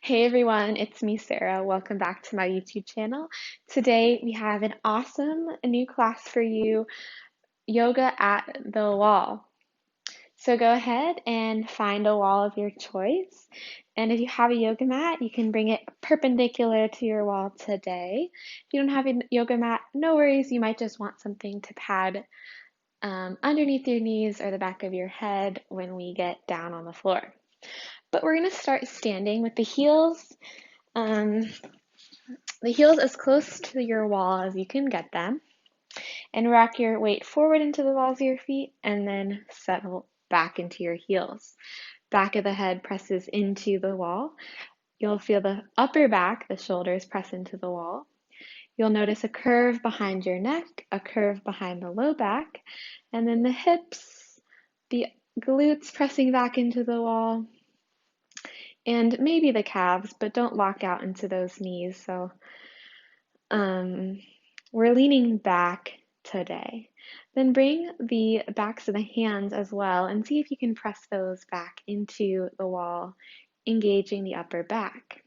Hey everyone, it's me, Sarah. Welcome back to my YouTube channel. Today we have an awesome new class for you, Yoga at the Wall. So go ahead and find a wall of your choice. And if you have a yoga mat, you can bring it perpendicular to your wall today. If you don't have a yoga mat, no worries. You might just want something to pad underneath your knees or the back of your head when we get down on the floor. But we're going to start standing with um, the heels as close to your wall as you can get them, and rock your weight forward into the balls of your feet and then settle back into your heels. Back of the head presses into the wall. You'll feel the upper back, the shoulders press into the wall. You'll notice a curve behind your neck, a curve behind the low back, and then the hips, the glutes pressing back into the wall, and maybe the calves, but don't lock out into those knees. So we're leaning back today. Then bring the backs of the hands as well and see if you can press those back into the wall, engaging the upper back.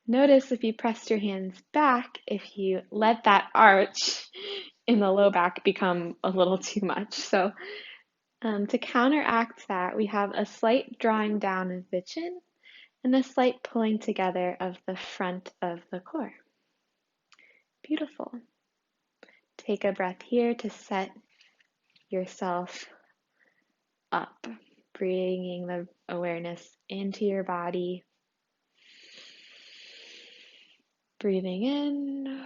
Notice if you pressed your hands back, if you let that arch in the low back become a little too much. So to counteract that, we have a slight drawing down of the chin and a slight pulling together of the front of the core. Beautiful. Take a breath here to set yourself up, bringing the awareness into your body, breathing in,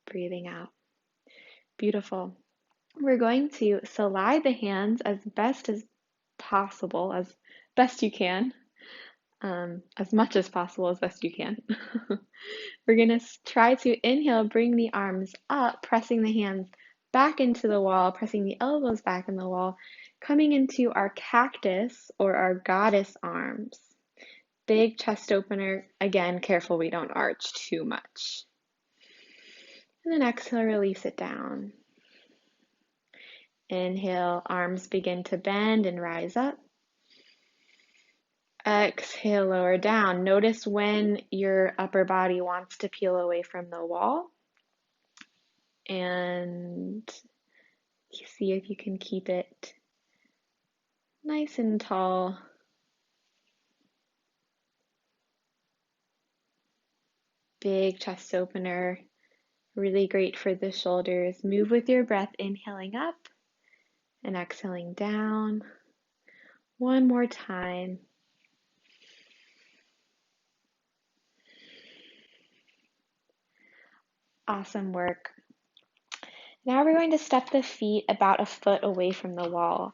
breathing out. Beautiful. We're going to slide the hands as best as possible, as best you can, as much as possible as best you can. We're going to try to inhale, bring the arms up, pressing the hands back into the wall, pressing the elbows back in the wall, coming into our cactus or our goddess arms. Big chest opener. Again, careful we don't arch too much. And then exhale, release it down. Inhale, arms begin to bend and rise up. Exhale, lower down. Notice when your upper body wants to peel away from the wall. And see if you can keep it nice and tall. Big chest opener. Really great for the shoulders. Move with your breath, inhaling up and exhaling down. One more time. Awesome work. Now we're going to step the feet about a foot away from the wall,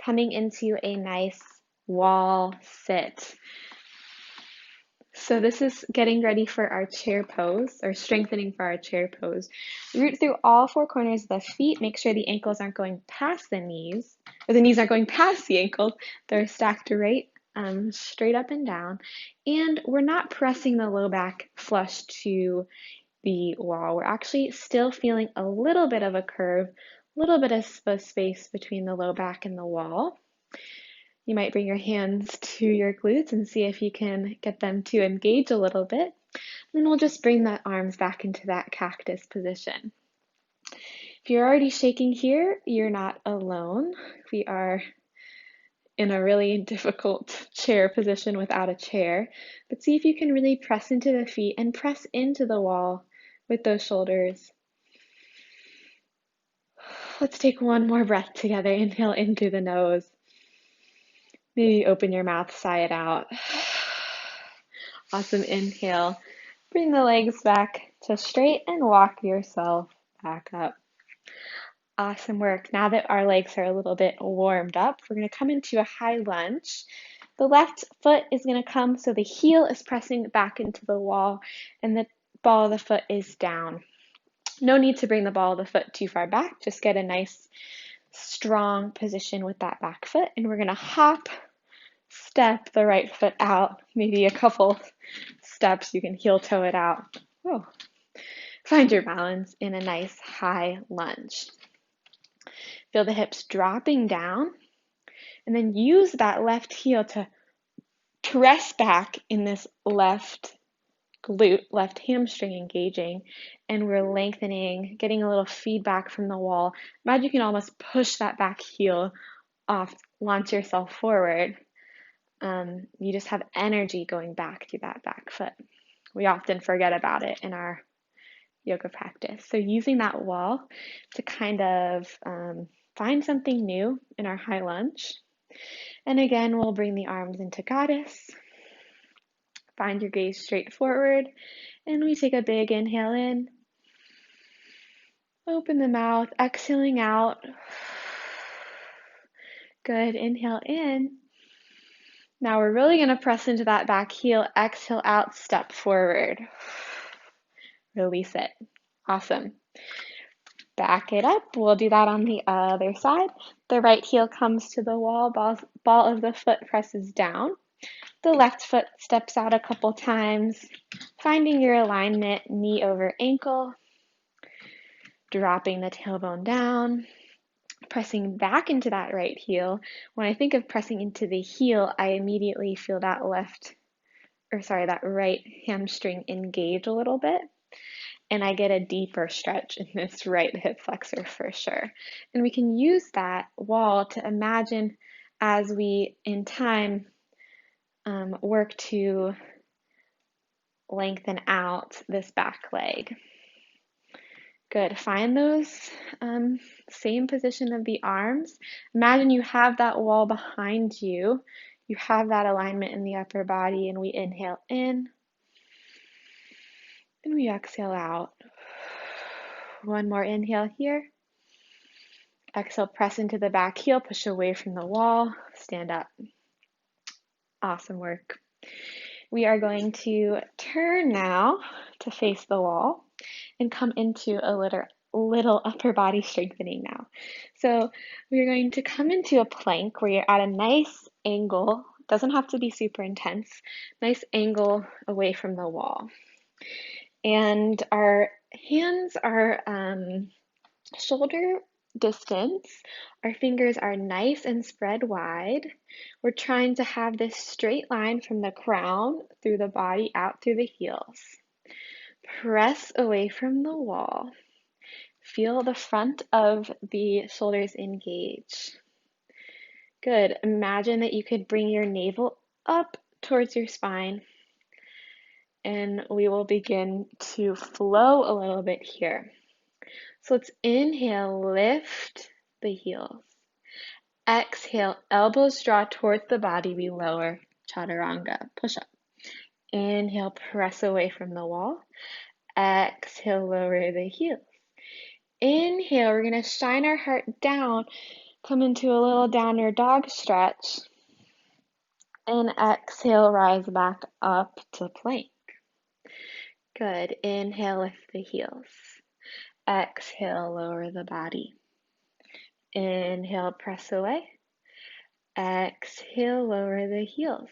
coming into a nice wall sit. So this is getting ready for our chair pose, or strengthening for our chair pose. Root through all four corners of the feet. Make sure the ankles aren't going past the knees, or the knees aren't going past the ankles. They're stacked right, straight up and down. And we're not pressing the low back flush to the wall. We're actually still feeling a little bit of a curve, a little bit of space between the low back and the wall. You might bring your hands to your glutes and see if you can get them to engage a little bit. Then we'll just bring the arms back into that cactus position. If you're already shaking here, you're not alone. We are in a really difficult chair position without a chair, but see if you can really press into the feet and press into the wall with those shoulders. Let's take one more breath together. Inhale in through the nose. Maybe open your mouth, sigh it out. Awesome. Inhale. Bring the legs back to straight and walk yourself back up. Awesome work. Now that our legs are a little bit warmed up, we're going to come into a high lunge. The left foot is going to come so the heel is pressing back into the wall and the ball of the foot is down. No need to bring the ball of the foot too far back. Just get a nice strong position with that back foot, and we're going to hop, step the right foot out, maybe a couple steps. You can heel toe it out. Whoa. Find your balance in a nice high lunge. Feel the hips dropping down, and then use that left heel to press back in this left glute, left hamstring engaging, and we're lengthening, getting a little feedback from the wall. Imagine you can almost push that back heel off, launch yourself forward. You just have energy going back to that back foot. We often forget about it in our yoga practice. So using that wall to kind of find something new in our high lunge. And again, we'll bring the arms into goddess. Find your gaze straight forward. And we take a big inhale in. Open the mouth, exhaling out. Good, inhale in. Now we're really going to press into that back heel. Exhale out, step forward. Release it. Awesome. Back it up. We'll do that on the other side. The right heel comes to the wall. Ball of the foot presses down. The left foot steps out a couple times, finding your alignment, knee over ankle, dropping the tailbone down, pressing back into that right heel. When I think of pressing into the heel, I immediately feel that that right hamstring engage a little bit. And I get a deeper stretch in this right hip flexor for sure. And we can use that wall to imagine as we, in time, work to lengthen out this back leg. Good. Find those same position of the arms. Imagine you have that wall behind you. You have that alignment in the upper body, and we inhale in, and we exhale out. One more inhale here. Exhale, press into the back heel, push away from the wall, stand up. Awesome work. We are going to turn now to face the wall and come into a little upper body strengthening now. So we're going to come into a plank where you're at a nice angle. Doesn't have to be super intense. Nice angle away from the wall. And our hands are shoulder distance. Our fingers are nice and spread wide. We're trying to have this straight line from the crown through the body out through the heels. Press away from the wall. Feel the front of the shoulders engage. Good. Imagine that you could bring your navel up towards your spine, and we will begin to flow a little bit here. So let's inhale, lift the heels. Exhale, elbows draw towards the body, we lower, chaturanga, push up. Inhale, press away from the wall. Exhale, lower the heels. Inhale, we're going to shine our heart down, come into a little downward dog stretch. And exhale, rise back up to plank. Good. Inhale, lift the heels. Exhale, lower the body. Inhale, press away. Exhale, lower the heels.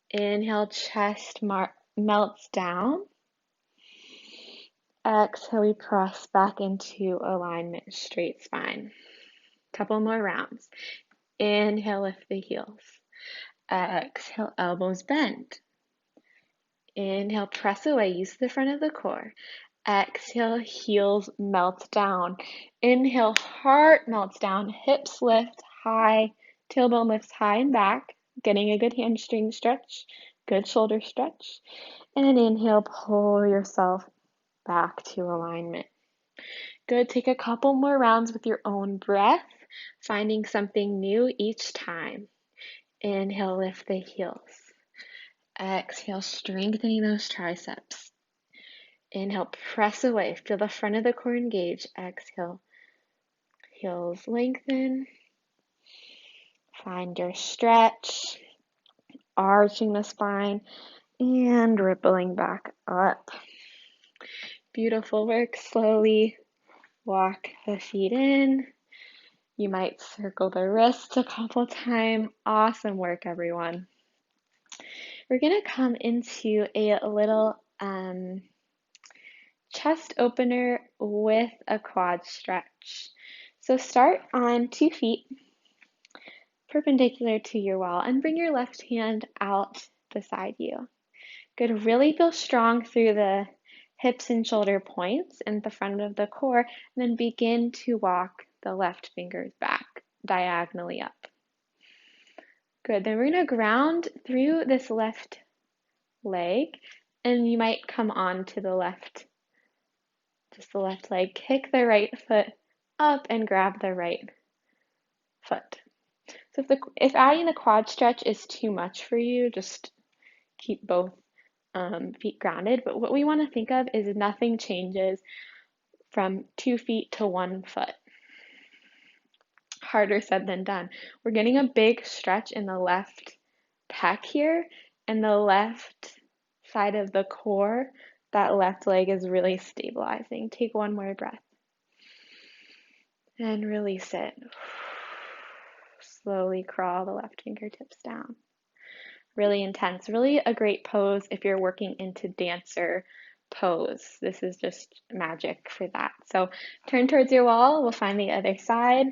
Inhale, chest melts down. Exhale, we press back into alignment, straight spine. Couple more rounds. Inhale, lift the heels. Exhale, elbows bend. Inhale, press away, use the front of the core. Exhale, heels melt down. Inhale, heart melts down, hips lift high, tailbone lifts high and back, getting a good hamstring stretch, good shoulder stretch. And inhale, pull yourself back to alignment. Good. Take a couple more rounds with your own breath, finding something new each time. Inhale, lift the heels. Exhale, strengthening those triceps. Inhale, press away. Feel the front of the core engage. Exhale, heels lengthen. Find your stretch, arching the spine and rippling back up. Beautiful work. Slowly walk the feet in. You might circle the wrists a couple times. Awesome work, everyone. We're going to come into a little chest opener with a quad stretch. So start on 2 feet, perpendicular to your wall, and bring your left hand out beside you. Good. Really feel strong through the hips and shoulder points and the front of the core, and then begin to walk the left fingers back diagonally up. Good. Then we're going to ground through this left leg, and you might come on to the left, just the left leg. Kick the right foot up and grab the right foot. So if adding the quad stretch is too much for you, just keep both feet grounded. But what we want to think of is nothing changes from 2 feet to 1 foot. Harder said than done. We're getting a big stretch in the left pec here, and the left side of the core, that left leg is really stabilizing. Take one more breath and release it. Slowly crawl the left fingertips down. Really intense, really a great pose if you're working into dancer pose. This is just magic for that. So turn towards your wall. We'll find the other side.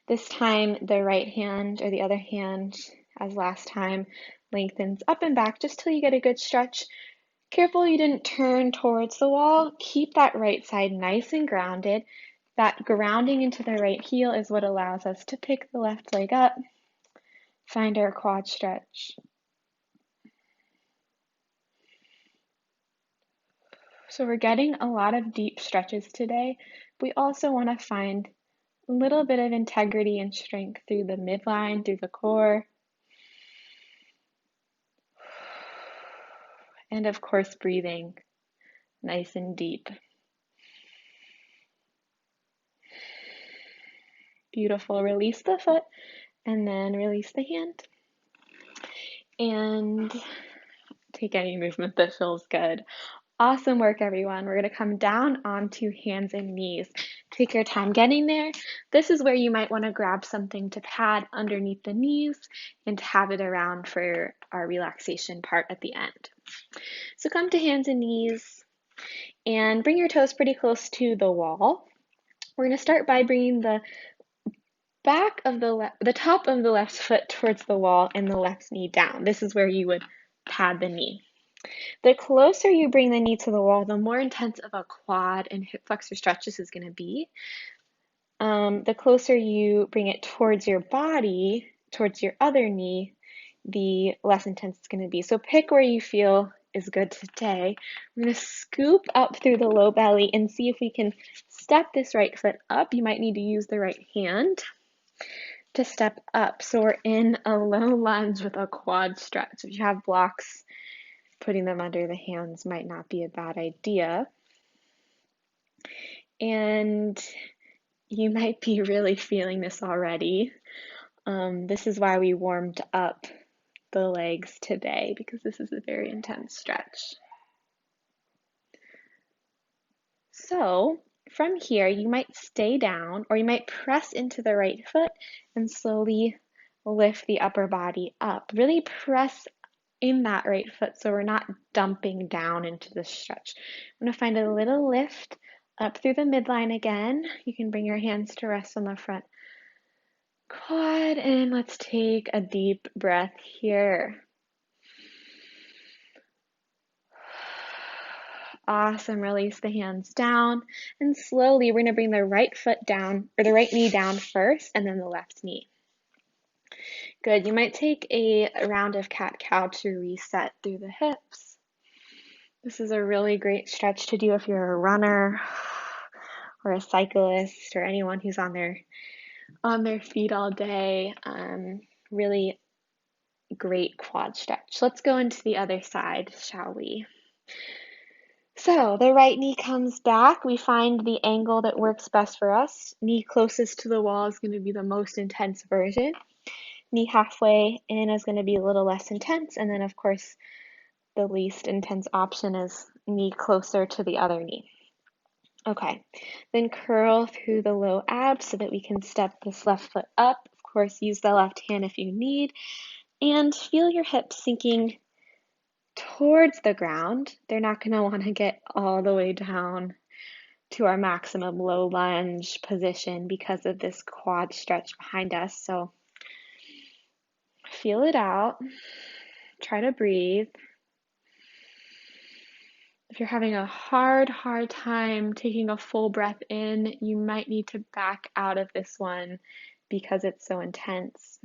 This time the right hand or the other hand, as last time, lengthens up and back just till you get a good stretch. Careful you didn't turn towards the wall. Keep that right side nice and grounded. That grounding into the right heel is what allows us to pick the left leg up, find our quad stretch. So we're getting a lot of deep stretches today. We also want to find a little bit of integrity and strength through the midline, through the core. And of course, breathing nice and deep. Beautiful. Release the foot and then release the hand. And take any movement that feels good. Awesome work, everyone. We're going to come down onto hands and knees. Take your time getting there. This is where you might want to grab something to pad underneath the knees and have it around for our relaxation part at the end. So come to hands and knees and bring your toes pretty close to the wall. We're going to start by bringing the back of the top of the left foot towards the wall and the left knee down. This is where you would pad the knee. The closer you bring the knee to the wall, the more intense of a quad and hip flexor stretch this is going to be. The closer you bring it towards your body, towards your other knee, the less intense it's going to be. So pick where you feel is good today. I'm going to scoop up through the low belly and see if we can step this right foot up. You might need to use the right hand to step up. So we're in a low lunge with a quad stretch. If you have blocks, putting them under the hands might not be a bad idea. And you might be really feeling this already. This is why we warmed up the legs today, because this is a very intense stretch. So from here, you might stay down or you might press into the right foot and slowly lift the upper body up. Really press in that right foot so we're not dumping down into the stretch. I'm going to find a little lift up through the midline again. You can bring your hands to rest on the front quad, and let's take a deep breath here. Awesome. Release the hands down, and slowly we're going to bring the right foot down, or the right knee down first, and then the left knee. Good. You might take a round of cat-cow to reset through the hips. This is a really great stretch to do if you're a runner or a cyclist or anyone who's on their feet all day. Really great quad stretch. Let's go into the other side, shall we? So the right knee comes back. We find the angle that works best for us. Knee closest to the wall is going to be the most intense version. Knee halfway in is going to be a little less intense. And then, of course, the least intense option is knee closer to the other knee. Okay, then curl through the low abs so that we can step this left foot up. Of course, use the left hand if you need. And feel your hips sinking towards the ground. They're not going to want to get all the way down to our maximum low lunge position because of this quad stretch behind us. So feel it out. Try to breathe. If you're having a hard time taking a full breath in, you might need to back out of this one because it's so intense.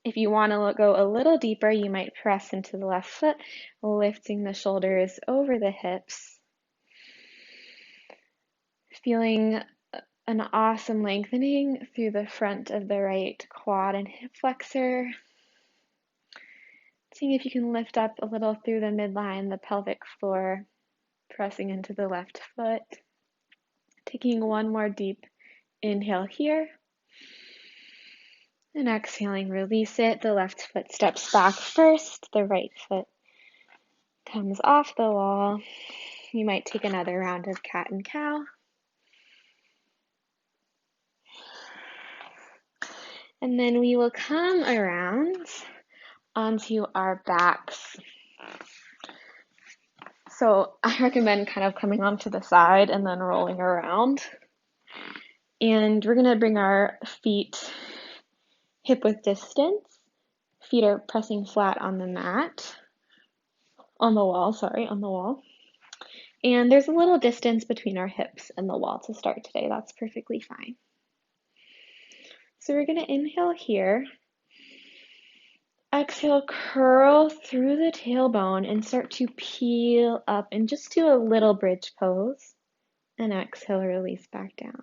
If you want to go a little deeper, you might press into the left foot, lifting the shoulders over the hips. Feeling an awesome lengthening through the front of the right quad and hip flexor. Seeing if you can lift up a little through the midline, the pelvic floor, pressing into the left foot. Taking one more deep inhale here. And exhaling, release it. The left foot steps back first. The right foot comes off the wall. You might take another round of cat and cow. And then we will come around onto our backs. So I recommend kind of coming onto the side and then rolling around. And we're going to bring our feet hip width distance. Feet are pressing flat on the mat. On the wall. And there's a little distance between our hips and the wall to start today. That's perfectly fine. So we're going to inhale here. Exhale, curl through the tailbone and start to peel up and just do a little bridge pose. And exhale, release back down.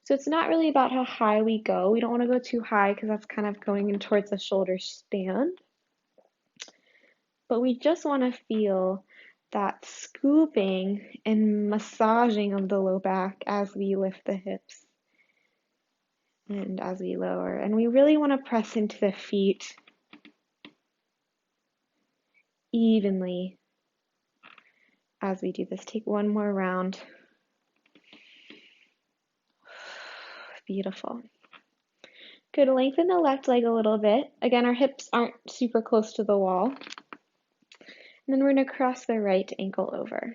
So it's not really about how high we go. We don't want to go too high because that's kind of going in towards the shoulder span. But we just want to feel that scooping and massaging of the low back as we lift the hips and as we lower. And we really want to press into the feet evenly as we do this. Take one more round. Beautiful. Good. Lengthen the left leg a little bit. Again, our hips aren't super close to the wall. And then we're going to cross the right ankle over.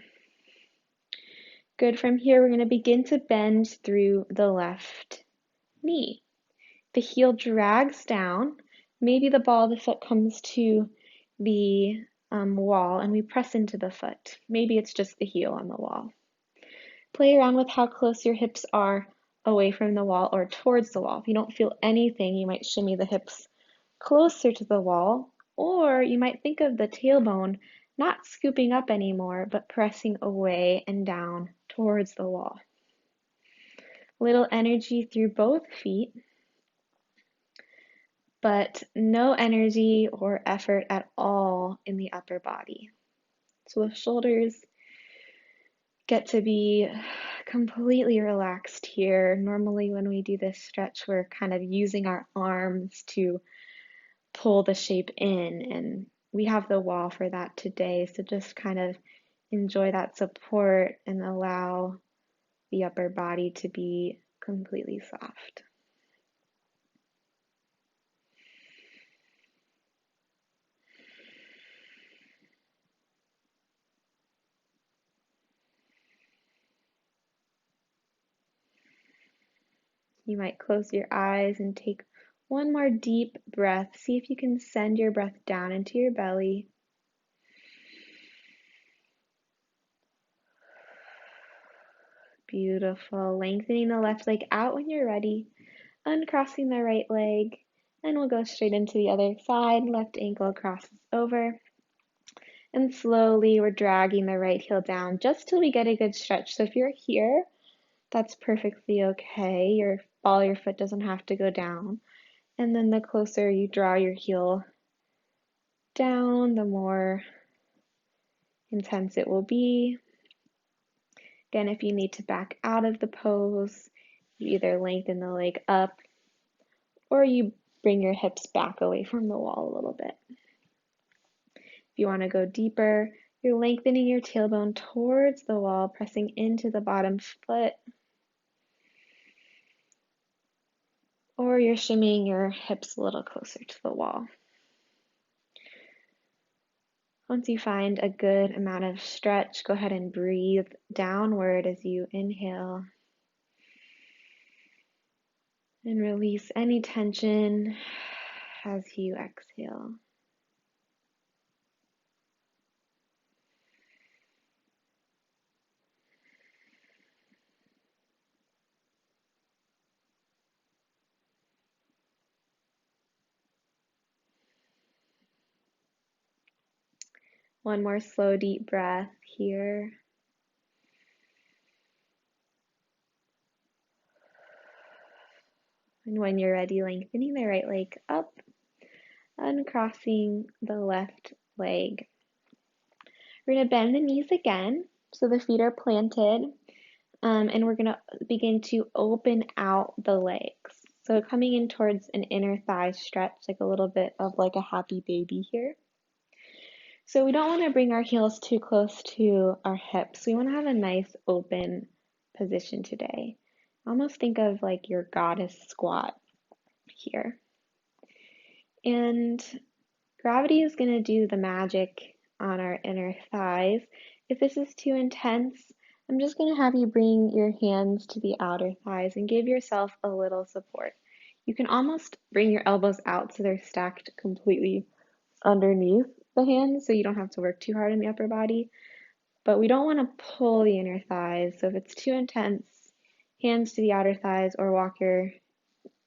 Good. From here, we're going to begin to bend through the left knee. The heel drags down. Maybe the ball of the foot comes to the wall and we press into the foot. Maybe it's just the heel on the wall. Play around with how close your hips are away from the wall or towards the wall. If you don't feel anything, you might shimmy the hips closer to the wall, or you might think of the tailbone not scooping up anymore, but pressing away and down towards the wall. Little energy through both feet, but no energy or effort at all in the upper body. So the shoulders get to be completely relaxed here. Normally when we do this stretch, we're kind of using our arms to pull the shape in, and we have the wall for that today. So just kind of enjoy that support and allow the upper body to be completely soft. You might close your eyes and take one more deep breath. See if you can send your breath down into your belly. Beautiful. Lengthening the left leg out when you're ready. Uncrossing the right leg. And we'll go straight into the other side. Left ankle crosses over. And slowly we're dragging the right heel down just till we get a good stretch. So if you're here, that's perfectly okay. Your ball of your foot doesn't have to go down. And then the closer you draw your heel down, the more intense it will be. Again, if you need to back out of the pose, you either lengthen the leg up or you bring your hips back away from the wall a little bit. If you want to go deeper, you're lengthening your tailbone towards the wall, pressing into the bottom foot. Or you're shimmying your hips a little closer to the wall. Once you find a good amount of stretch, go ahead and breathe downward as you inhale. And release any tension as you exhale. One more slow, deep breath here. And when you're ready, lengthening the right leg up, uncrossing the left leg. We're going to bend the knees again, so the feet are planted, and we're going to begin to open out the legs. So coming in towards an inner thigh stretch, like a little bit of like a happy baby here. So we don't want to bring our heels too close to our hips. We want to have a nice open position today. Almost think of like your goddess squat here. And gravity is going to do the magic on our inner thighs. If this is too intense, I'm just going to have you bring your hands to the outer thighs and give yourself a little support. You can almost bring your elbows out so they're stacked completely underneath the hands so you don't have to work too hard in the upper body. But we don't want to pull the inner thighs. So if it's too intense, hands to the outer thighs or walk your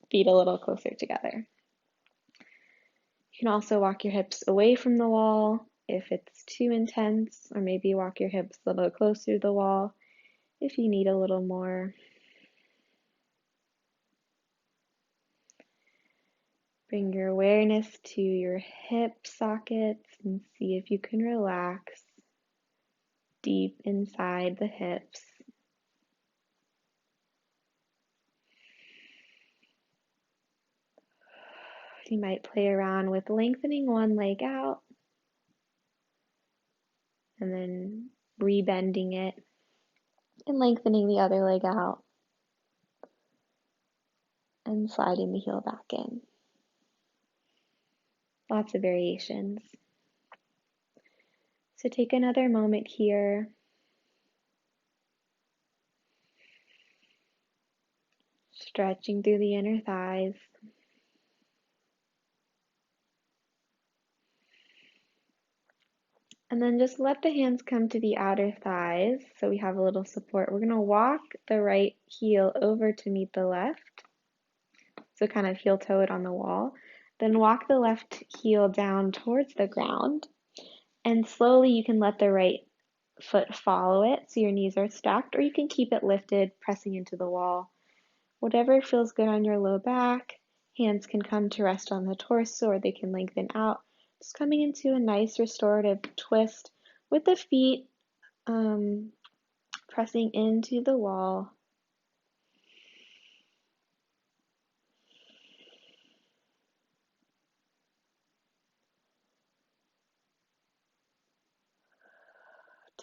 feet a little closer together. You can also walk your hips away from the wall if it's too intense, or maybe walk your hips a little closer to the wall if you need a little more. Bring your awareness to your hip sockets and see if you can relax deep inside the hips. You might play around with lengthening one leg out and then rebending it and lengthening the other leg out and sliding the heel back in. Lots of variations. So take another moment here. Stretching through the inner thighs. And then just let the hands come to the outer thighs so we have a little support. We're going to walk the right heel over to meet the left. So kind of heel toe it on the wall. Then walk the left heel down towards the ground. And slowly you can let the right foot follow it so your knees are stacked, or you can keep it lifted, pressing into the wall. Whatever feels good on your low back. Hands can come to rest on the torso or they can lengthen out. Just coming into a nice restorative twist with the feet pressing into the wall.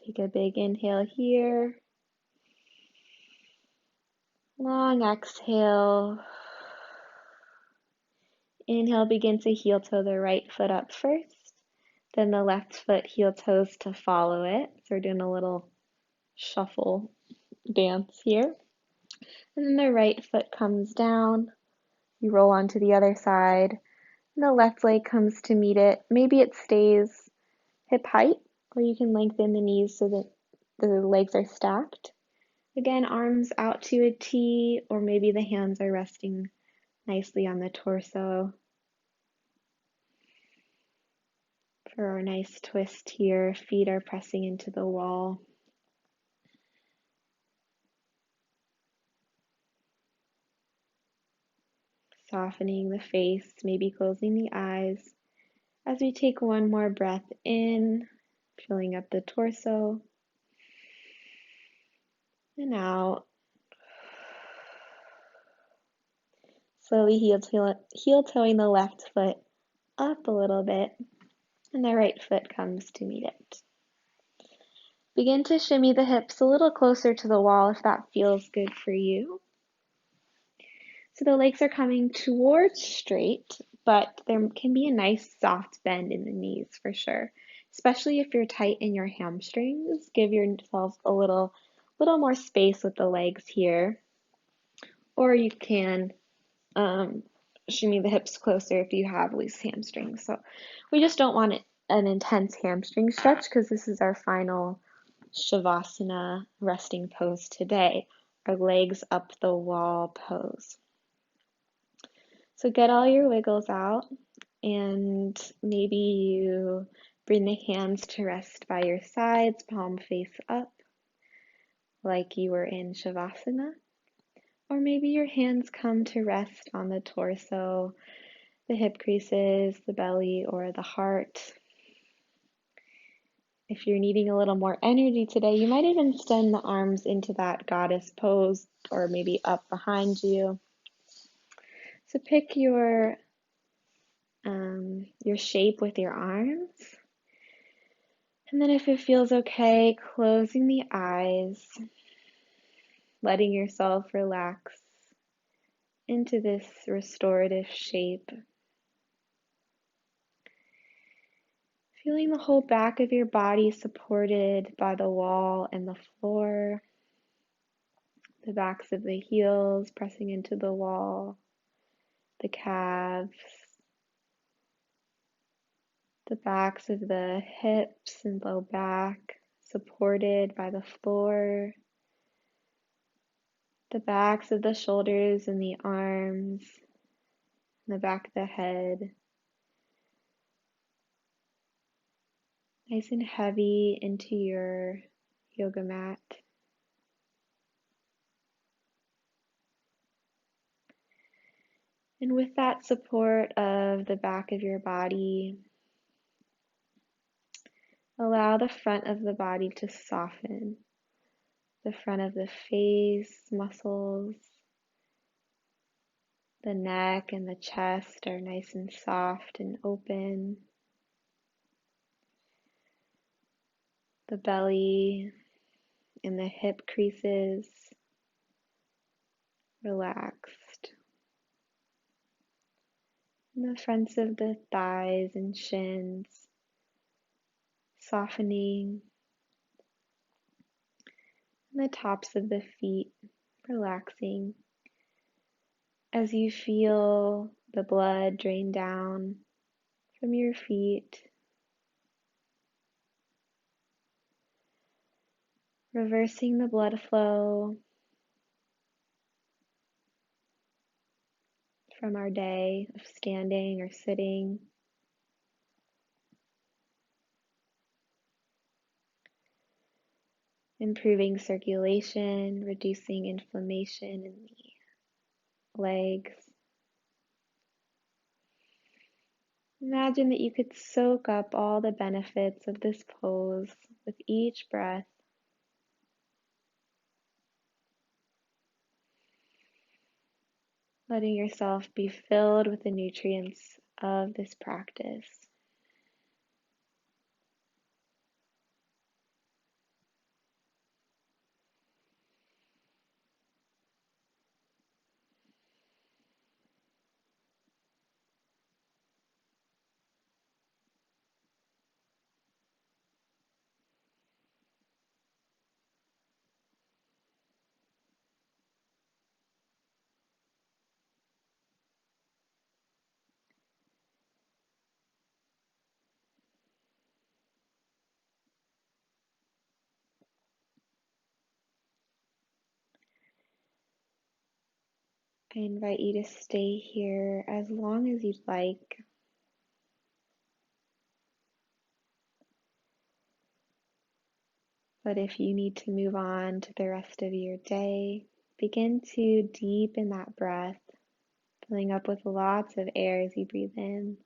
Take a big inhale here. Long exhale. Inhale, begin to heel toe the right foot up first. Then the left foot heel toes to follow it. So we're doing a little shuffle dance here. And then the right foot comes down. You roll onto the other side. And the left leg comes to meet it. Maybe it stays hip height, or you can lengthen the knees so that the legs are stacked. Again, arms out to a T, or maybe the hands are resting nicely on the torso. For our nice twist here, feet are pressing into the wall. Softening the face, maybe closing the eyes as we take one more breath in, filling up the torso, and out. Slowly heel toeing the left foot up a little bit, and the right foot comes to meet it. Begin to shimmy the hips a little closer to the wall if that feels good for you. So the legs are coming towards straight, but there can be a nice soft bend in the knees for sure, especially if you're tight in your hamstrings. Give yourself a little more space with the legs here, or you can shimmy the hips closer if you have loose hamstrings. So we just don't want an intense hamstring stretch because this is our final Shavasana resting pose today, our legs up the wall pose. So get all your wiggles out, and maybe you Bring the hands to rest by your sides, palm face up, like you were in Shavasana. Or maybe your hands come to rest on the torso, the hip creases, the belly, or the heart. If you're needing a little more energy today, you might even extend the arms into that goddess pose or maybe up behind you. So pick your shape with your arms. And then if it feels okay, closing the eyes, letting yourself relax into this restorative shape. Feeling the whole back of your body supported by the wall and the floor, the backs of the heels pressing into the wall, the calves, the backs of the hips and low back supported by the floor, the backs of the shoulders and the arms, and the back of the head. Nice and heavy into your yoga mat. And with that support of the back of your body, allow the front of the body to soften. The front of the face muscles, the neck and the chest are nice and soft and open. The belly and the hip creases relaxed. And the fronts of the thighs and shins softening. And the tops of the feet relaxing as you feel the blood drain down from your feet, reversing the blood flow from our day of standing or sitting. Improving circulation, reducing inflammation in the legs. Imagine that you could soak up all the benefits of this pose with each breath. Letting yourself be filled with the nutrients of this practice. I invite you to stay here as long as you'd like. But if you need to move on to the rest of your day, begin to deepen that breath, filling up with lots of air as you breathe in.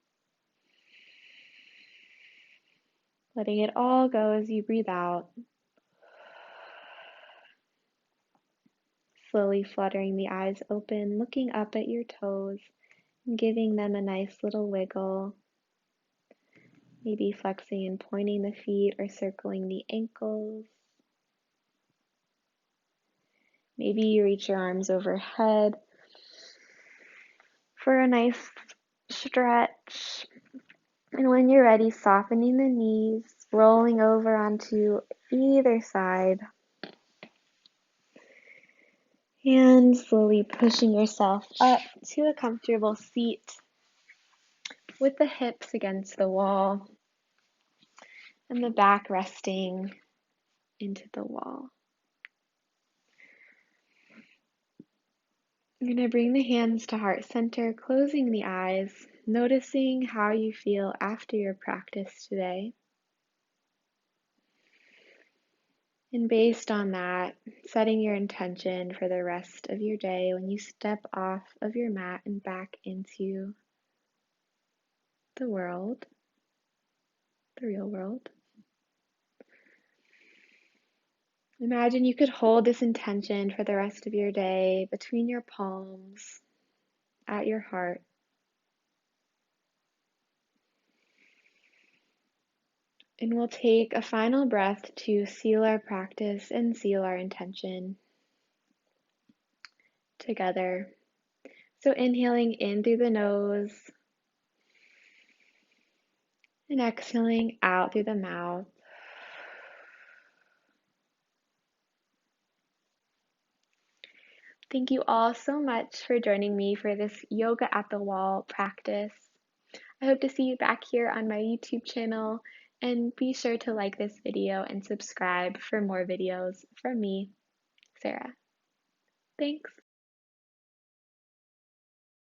Letting it all go as you breathe out. Slowly fluttering the eyes open, looking up at your toes, and giving them a nice little wiggle. Maybe flexing and pointing the feet or circling the ankles. Maybe you reach your arms overhead for a nice stretch. And when you're ready, softening the knees, rolling over onto either side. And slowly pushing yourself up to a comfortable seat with the hips against the wall and the back resting into the wall. You're going to bring the hands to heart center, closing the eyes, noticing how you feel after your practice today. And based on that, setting your intention for the rest of your day when you step off of your mat and back into the world, the real world. Imagine you could hold this intention for the rest of your day between your palms, at your heart. And we'll take a final breath to seal our practice and seal our intention together. So inhaling in through the nose and exhaling out through the mouth. Thank you all so much for joining me for this yoga at the wall practice. I hope to see you back here on my YouTube channel, and be sure to like this video and subscribe for more videos from me, Sarah. Thanks.